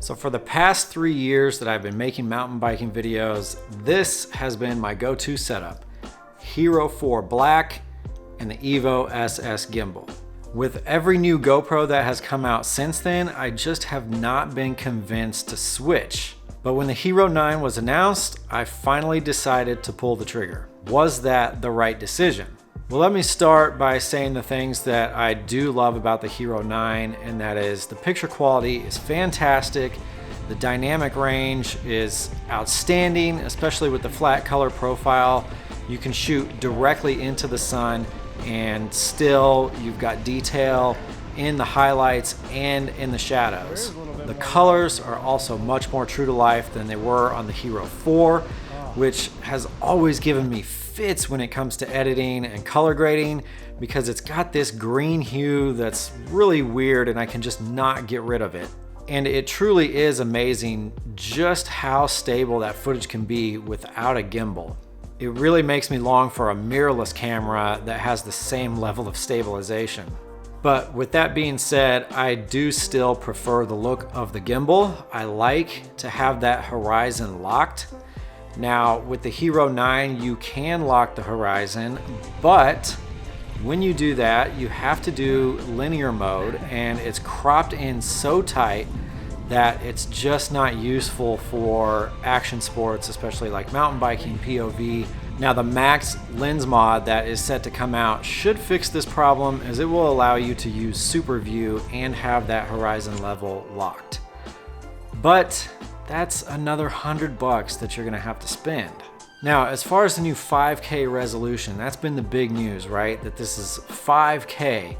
So for the past 3 years that I've been making mountain biking videos, this has been my go-to setup. Hero 4 Black and the Evo SS gimbal. With every new GoPro that has come out since then, I just have not been convinced to switch. But when the Hero 9 was announced, I finally decided to pull the trigger. Was that the right decision? Well, let me start by saying the things that I do love about the Hero 9, and that is the picture quality is fantastic, the dynamic range is outstanding, especially with the flat color profile. You can shoot directly into the sun and still you've got detail in the highlights and in the shadows. The colors are also much more true to life than they were on the Hero 4, which has always given me fits when it comes to editing and color grading, because it's got this green hue that's really weird and I can just not get rid of it. And it truly is amazing just how stable that footage can be without a gimbal. It really makes me long for a mirrorless camera that has the same level of stabilization. But with that being said, I do still prefer the look of the gimbal. I like to have that horizon locked. Now with the Hero 9, you can lock the horizon, but when you do that, you have to do linear mode, and it's cropped in so tight that it's just not useful for action sports, especially like mountain biking, POV. Now the Max lens mod that is set to come out should fix this problem, as it will allow you to use super view and have that horizon level locked. But that's another $100 that you're gonna have to spend. Now, as far as the new 5K resolution, that's been the big news, right? That this is 5K,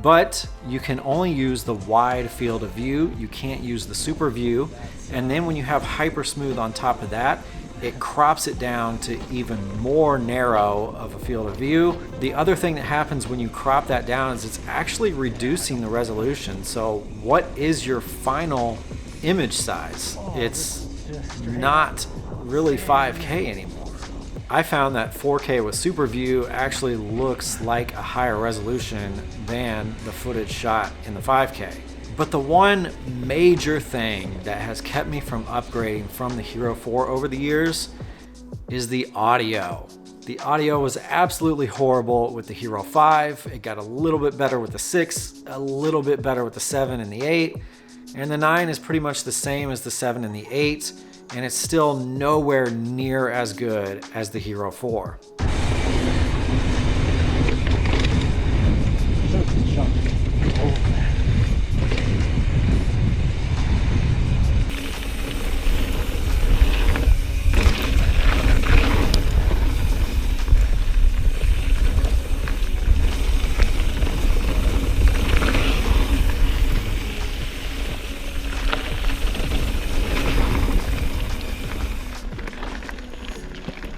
but you can only use the wide field of view. You can't use the super view. And then when you have hyper smooth on top of that, it crops it down to even more narrow of a field of view. The other thing that happens when you crop that down is it's actually reducing the resolution. So what is your final image size? It's not really 5K anymore. I found that 4K with super view actually looks like a higher resolution than the footage shot in the 5K. But the one major thing that has kept me from upgrading from the Hero 4 over the years is the audio. The audio was absolutely horrible with the Hero 5. It got a little bit better with the 6, a little bit better with the 7 and the 8. And the 9 is pretty much the same as the 7 and the 8, and it's still nowhere near as good as the Hero 4.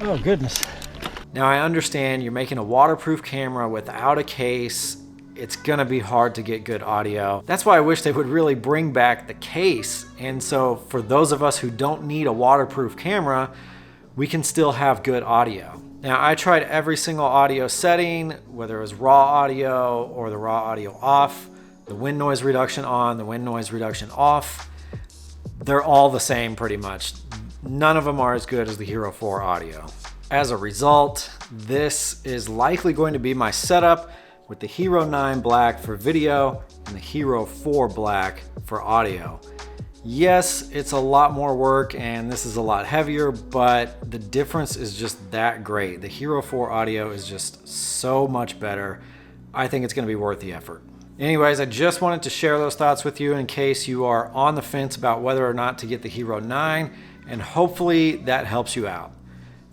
Oh goodness. Now I understand you're making a waterproof camera without a case. It's gonna be hard to get good audio. That's why I wish they would really bring back the case. And so for those of us who don't need a waterproof camera, we can still have good audio. Now I tried every single audio setting, whether it was raw audio or the raw audio off, the wind noise reduction on, the wind noise reduction off. They're all the same pretty much. None of them are as good as the Hero 4 audio. As a result, this is likely going to be my setup with the Hero 9 Black for video and the Hero 4 Black for audio. Yes, it's a lot more work and this is a lot heavier, but the difference is just that great. The Hero 4 audio is just so much better. I think it's going to be worth the effort. Anyways, I just wanted to share those thoughts with you in case you are on the fence about whether or not to get the Hero 9, and hopefully that helps you out.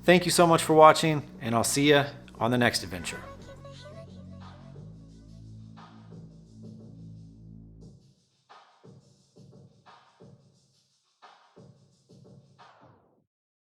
Thank you so much for watching, and I'll see you on the next adventure.